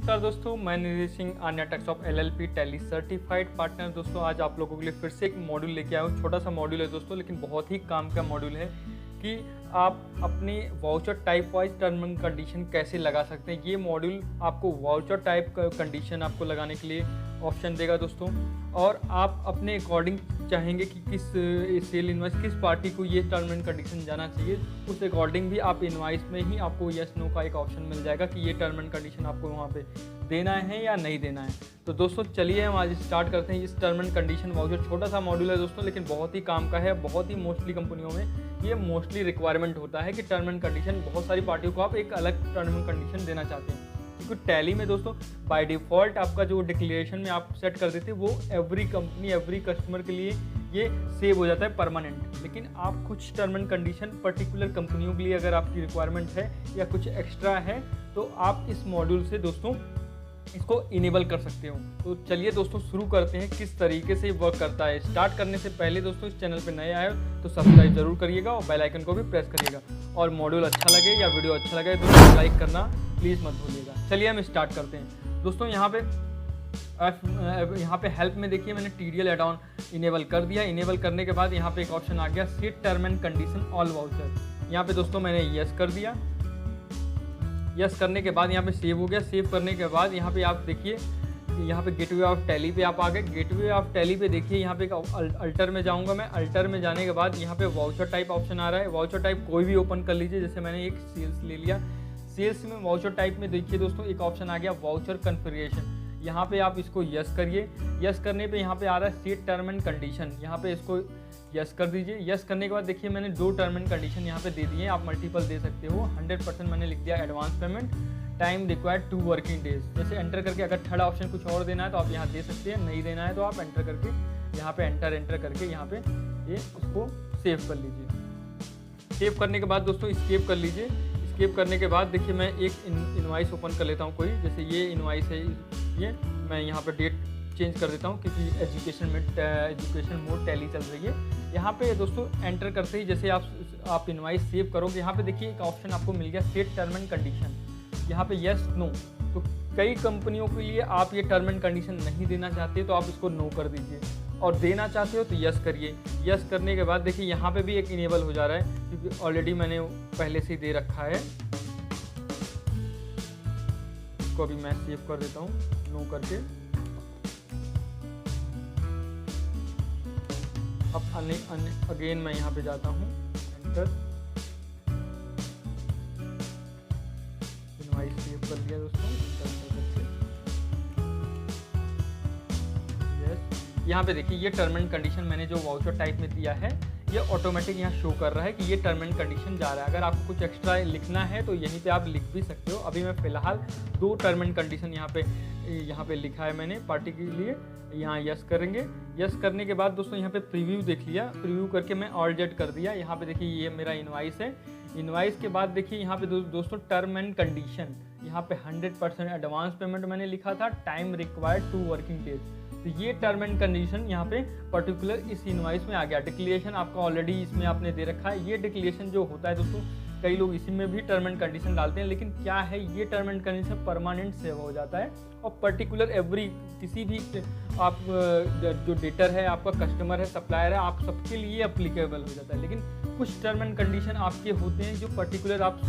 नमस्कार दोस्तों, मैं Nidhi Singh Aanya Taxsop LLP Tally certified partner. दोस्तों आज आप लोगों के लिए फिर से एक मॉड्यूल लेके आया हूँ। छोटा सा मॉड्यूल है दोस्तों, लेकिन बहुत ही काम का मॉड्यूल है कि आप अपनी voucher type wise term and condition कैसे लगा सकते हैं। ये मॉड्यूल आपको वाउचर टाइप कंडीशन आपको लगाने के लिए ऑप्शन देगा दोस्तों, और आप अपने अकॉर्डिंग चाहेंगे कि किस सेल इनवाइस किस पार्टी को ये टर्म एंड कंडीशन जाना चाहिए, उस अकॉर्डिंग भी आप इनवाइस में ही आपको यस नो का एक ऑप्शन मिल जाएगा कि ये टर्म एंड कंडीशन आपको वहाँ पे देना है या नहीं देना है। तो दोस्तों चलिए हम आज स्टार्ट करते हैं इस टर्म एंड कंडीशन वाउचर। छोटा सा मॉड्यूल है दोस्तों, लेकिन बहुत ही काम का है। बहुत ही मोस्टली कंपनियों में ये मोस्टली रिक्वायरमेंट होता है कि टर्म एंड कंडीशन बहुत सारी पार्टियों को आप एक अलग टर्म एंड कंडीशन देना चाहते हैं, क्योंकि टैली में दोस्तों बाय डिफ़ॉल्ट आपका जो डिक्लेरेशन में आप सेट कर देते हैं वो एवरी कंपनी एवरी कस्टमर के लिए ये सेव हो जाता है परमानेंट। लेकिन आप कुछ टर्म एंड कंडीशन पर्टिकुलर कंपनियों के लिए अगर आपकी रिक्वायरमेंट है या कुछ एक्स्ट्रा है तो आप इस मॉड्यूल से दोस्तों इसको इनेबल कर सकते हो। तो चलिए दोस्तों शुरू करते हैं किस तरीके से वर्क करता है। स्टार्ट करने से पहले दोस्तों इस चैनल पे नए आए हो तो सब्सक्राइब जरूर करिएगा और बेल आइकन को भी प्रेस करिएगा, और मॉड्यूल अच्छा लगे या वीडियो अच्छा लगे तो लाइक करना प्लीज़ मत भूलिएगा। चलिए हम स्टार्ट करते हैं दोस्तों। यहाँ पे हेल्प में देखिए मैंने TDL एड ऑन इनेबल कर दिया। इनेबल करने के बाद यहाँ पे एक ऑप्शन आ गया set term and condition all voucher. यहाँ पे दोस्तों मैंने यस कर दिया। यस करने के बाद यहाँ पे सेव हो गया। सेव करने के बाद यहाँ पे आप देखिए यहाँ पे गेटवे ऑफ टैली पे आप आ गए। गेटवे ऑफ टैली पे देखिए यहाँ पे अल्टर में जाऊँगा मैं। अल्टर में जाने के बाद यहाँ पे वाउचर टाइप ऑप्शन आ रहा है। वाउचर टाइप कोई भी ओपन कर लीजिए, जैसे मैंने एक सेल्स ले लिया। सेल्स में वाउचर टाइप में देखिए दोस्तों एक ऑप्शन आ गया वाउचर कॉन्फ़िगरेशन। यहाँ पे आप इसको यस करिए। यस करने पे यहाँ पे आ रहा है सेट टर्म एंड कंडीशन, यहाँ पे इसको यस कर दीजिए। यस करने के बाद देखिए मैंने 2 टर्म एंड कंडीशन यहाँ पे दे दिए, आप मल्टीपल दे सकते हो। 100% मैंने लिख दिया advance payment, time required 2 working days. जैसे एंटर करके अगर थर्ड ऑप्शन कुछ और देना है तो आप यहाँ दे सकते हैं, नहीं देना है तो आप एंटर करके यहाँ पे एंटर करके यहाँ पे ये उसको सेव कर लीजिए। सेव करने के बाद दोस्तों स्केप कर लीजिए। स्केप करने के बाद देखिए मैं एक इनवाइस ओपन कर लेता हूँ कोई, जैसे ये इनवाइस है, ये मैं यहाँ पर डेट चेंज कर देता हूँ क्योंकि एजुकेशन मोड टैली चल रही है। यहाँ पे दोस्तों एंटर करते ही जैसे आप इनवाइस सेव करोगे, यहाँ पे देखिए एक ऑप्शन आपको मिल गया सेट टर्म एंड कंडीशन। यहाँ पे यस नो, तो कई कंपनियों के लिए आप ये टर्म एंड कंडीशन नहीं देना चाहते तो आप इसको नो कर दीजिए, और देना चाहते हो तो यस करिए। यस करने के बाद देखिए यहाँ पे भी एक इनेबल हो जा रहा है क्योंकि ऑलरेडी मैंने पहले से ही दे रखा है। इसको अभी मैं सेव कर देता हूँ नो करके। अब अगेन मैं यहाँ पे जाता हूँ एंटर, इनवाइस सेव कर दिया दोस्तों। यहाँ पे देखिए ये टर्म एंड कंडीशन मैंने जो वाउचर टाइप में दिया है ये ऑटोमेटिक यहाँ शो कर रहा है कि ये टर्म एंड कंडीशन जा रहा है। अगर आपको कुछ एक्स्ट्रा लिखना है तो यहीं पे आप लिख भी सकते हो। अभी मैं फ़िलहाल 2 टर्म एंड कंडीशन यहाँ पे लिखा है मैंने पार्टी के लिए। यहाँ यस करेंगे। यस करने के बाद दोस्तों यहाँ पे प्रीव्यू देख लिया। प्रीव्यू करके मैं ऑल जेट कर दिया। यहाँ पे देखिए ये मेरा इनवाइस है। इनवाइस के बाद देखिए यहाँ पे दोस्तों टर्म एंड कंडीशन यहाँ पे 100% एडवांस पेमेंट मैंने लिखा था, टाइम रिक्वायर्ड 2 वर्किंग डेज। तो ये टर्म एंड कंडीशन यहाँ पे पर्टिकुलर इस इनवाइस में आ गया। डिक्लेरेशन आपका ऑलरेडी इसमें आपने दे रखा है। ये डिक्लेरेशन जो होता है दोस्तों, कई लोग इसी में भी टर्म एंड कंडीशन डालते हैं, लेकिन क्या है ये term and condition permanent save हो जाता है और पर्टिकुलर एवरी किसी भी आप जो डेटर है, आपका कस्टमर है, सप्लायर है, आप सबके लिए अप्लीकेबल हो जाता है। लेकिन कुछ टर्म एंड कंडीशन आपके होते हैं जो पर्टिकुलर आप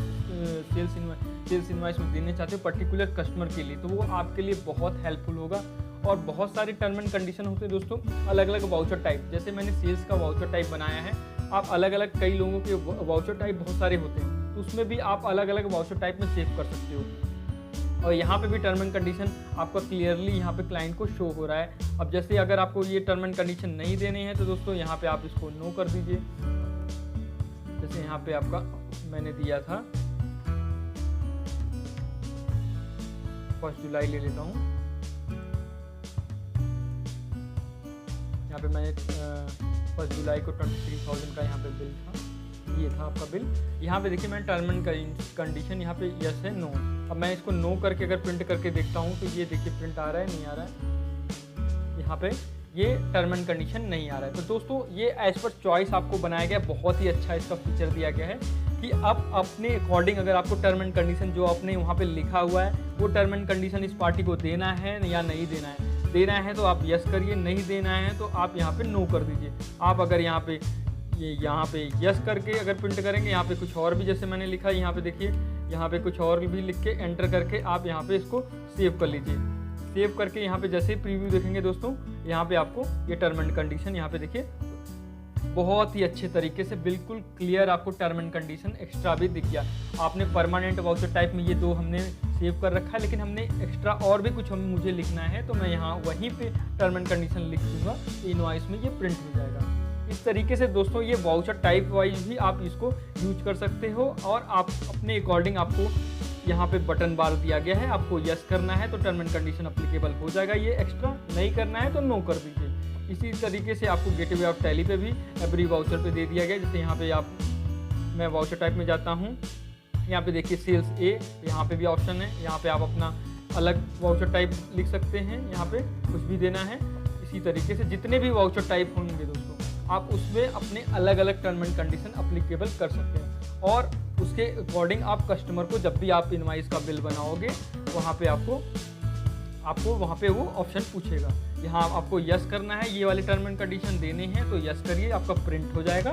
सेल्स इनवाइस में देने चाहते हो पर्टिकुलर कस्टमर के लिए, तो वो आपके लिए बहुत हेल्पफुल होगा। और बहुत सारे टर्म एंड कंडीशन होते हैं दोस्तों अलग अलग वाउचर टाइप। जैसे मैंने सेल्स का वाउचर टाइप बनाया है, आप अलग अलग कई लोगों के वाउचर टाइप बहुत सारे होते हैं, तो उसमें भी आप अलग अलग वाउचर टाइप में सेव कर सकते हो। और यहाँ पे भी टर्म एंड कंडीशन आपका क्लियरली यहाँ पे क्लाइंट को शो हो रहा है। अब जैसे अगर आपको ये टर्म एंड कंडीशन नहीं देने हैं तो दोस्तों यहाँ पे आप इसको नो कर दीजिए। जैसे यहाँ पे आपका मैंने दिया था 1 जुलाई ले लेता हूँ। यहाँ पे मैं 1 जुलाई को 23,000 का यहाँ पे बिल था, ये था आपका बिल। यहाँ पे देखिए मैं टर्म एंड कंडीशन यहाँ पे यस है नो। अब मैं इसको नो करके अगर प्रिंट करके देखता हूँ तो ये देखिए प्रिंट आ रहा है नहीं आ रहा है, यहाँ पे ये टर्म एंड कंडीशन नहीं आ रहा है। तो दोस्तों ये एज पर चॉइस आपको बनाया गया, बहुत ही अच्छा इसका फीचर दिया गया है कि आप अपने अकॉर्डिंग अगर आपको टर्म एंड कंडीशन जो आपने वहाँ पे लिखा हुआ है वो टर्म एंड कंडीशन इस पार्टी को देना है या नहीं देना है। देना है तो आप यस करिए, नहीं देना है तो आप यहाँ पे नो कर दीजिए। आप अगर यहाँ पे यस करके अगर प्रिंट करेंगे, यहाँ पे कुछ और भी जैसे मैंने लिखा है, यहाँ पे देखिए यहाँ पे कुछ और भी लिख के एंटर करके आप यहाँ पे इसको सेव कर लीजिए। सेव करके यहाँ पे जैसे प्रीव्यू देखेंगे दोस्तों, यहाँ पे आपको ये टर्म एंड कंडीशन यहाँ पे देखिए बहुत ही अच्छे तरीके से बिल्कुल क्लियर आपको टर्म एंड कंडीशन एक्स्ट्रा भी दिख गया। आपने परमानेंट वाउचर टाइप में ये दो हमने सेव कर रखा है, लेकिन हमने एक्स्ट्रा और भी कुछ मुझे लिखना है तो मैं यहाँ वहीं पे टर्म एंड कंडीशन लिख दूंगा, इनवॉइस में ये प्रिंट हो जाएगा। इस तरीके से दोस्तों ये वाउचर टाइप वाइज भी आप इसको यूज कर सकते हो और आप अपने अकॉर्डिंग आपको यहाँ पे बटन बार दिया गया है, आपको यस करना है तो टर्म एंड कंडीशन अप्लीकेबल हो जाएगा। ये एक्स्ट्रा नहीं करना है तो नो कर दीजिए। इसी तरीके से आपको गेटवे ऑफ टैली पे भी एवरी वाउचर पे दे दिया गया। जैसे यहाँ पे मैं वाउचर टाइप में जाता हूँ, यहाँ पे देखिए सेल्स ए, यहाँ पे भी ऑप्शन है, यहाँ पे आप अपना अलग वाउचर टाइप लिख सकते हैं, यहाँ पे कुछ भी देना है। इसी तरीके से जितने भी वाउचर टाइप होंगे दोस्तों आप उसमें अपने अलग अलग टर्म एंड कंडीशन अप्लीकेबल कर सकते हैं और उसके अकॉर्डिंग आप कस्टमर को जब भी आप इनवॉइस का बिल बनाओगे वहाँ पे आपको वहाँ पे वो ऑप्शन पूछेगा। यहाँ आपको यस करना है, ये वाले टर्म एंड कंडीशन देने हैं तो यस करिए, आपका प्रिंट हो जाएगा।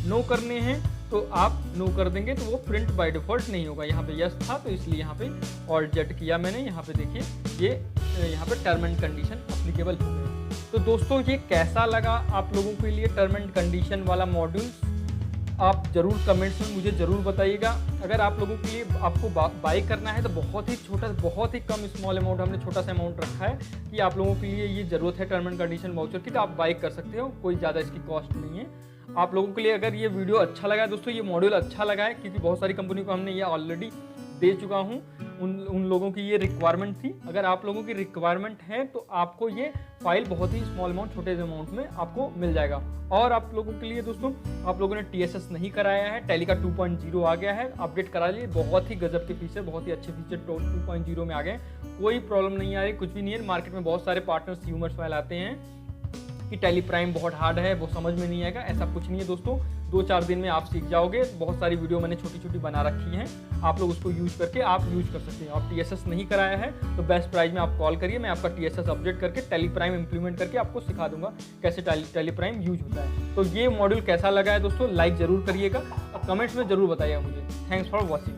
नो करने हैं तो आप नो कर देंगे तो वो प्रिंट बाय डिफ़ॉल्ट नहीं होगा। यहाँ पे यस था तो इसलिए यहाँ पे ऑल जेट किया मैंने। यहाँ पे देखिए ये यहाँ पे टर्म एंड कंडीशन अप्लीकेबल हो गए। तो दोस्तों ये कैसा लगा आप लोगों के लिए टर्म एंड कंडीशन वाला मॉड्यूल, आप ज़रूर कमेंट्स में मुझे ज़रूर बताइएगा। अगर आप लोगों के लिए आपको बाई करना है तो बहुत ही कम स्मॉल अमाउंट हमने छोटा सा अमाउंट रखा है कि आप लोगों के लिए ये ज़रूरत है टर्म एंड कंडीशन वाउचर की, तो आप बाई कर सकते हो, कोई ज़्यादा इसकी कॉस्ट नहीं है। आप लोगों के लिए अगर ये वीडियो अच्छा लगा है दोस्तों, ये मॉड्यूल अच्छा लगा है क्योंकि बहुत सारी कंपनी को हमने ये ऑलरेडी दे चुका हूँ, उन लोगों की ये रिक्वायरमेंट थी। अगर आप लोगों की रिक्वायरमेंट है तो आपको ये फाइल बहुत ही स्मॉल अमाउंट, छोटे अमाउंट में आपको मिल जाएगा। और आप लोगों के लिए दोस्तों, आप लोगों ने TSS नहीं कराया है, टैली का 2.0 आ गया है, अपडेट करा लिए। बहुत ही गजब के फीचर, बहुत ही अच्छे फीचर 2.0 में आ गए, कोई प्रॉब्लम नहीं आ रही, कुछ भी नहीं है। मार्केट में बहुत सारे पार्टनर्स ह्यूमर्स फैलाते हैं कि टैली प्राइम बहुत हार्ड है, वो समझ में नहीं आएगा, ऐसा कुछ नहीं है दोस्तों। 2-4 दिन में आप सीख जाओगे। बहुत सारी वीडियो मैंने छोटी बना रखी हैं, आप लोग उसको यूज करके आप यूज कर सकते हैं। आप TSS नहीं कराया है तो बेस्ट प्राइस में आप कॉल करिए, मैं आपका TSS अपडेट करके टैली प्राइम इंप्लीमेंट करके आपको सिखा दूंगा कैसे टैली प्राइम यूज होता है। तो ये मॉड्यूल कैसा लगा है दोस्तों, लाइक ज़रूर करिएगा और कमेंट्स में ज़रूर बताइएगा मुझे। Thanks for watching.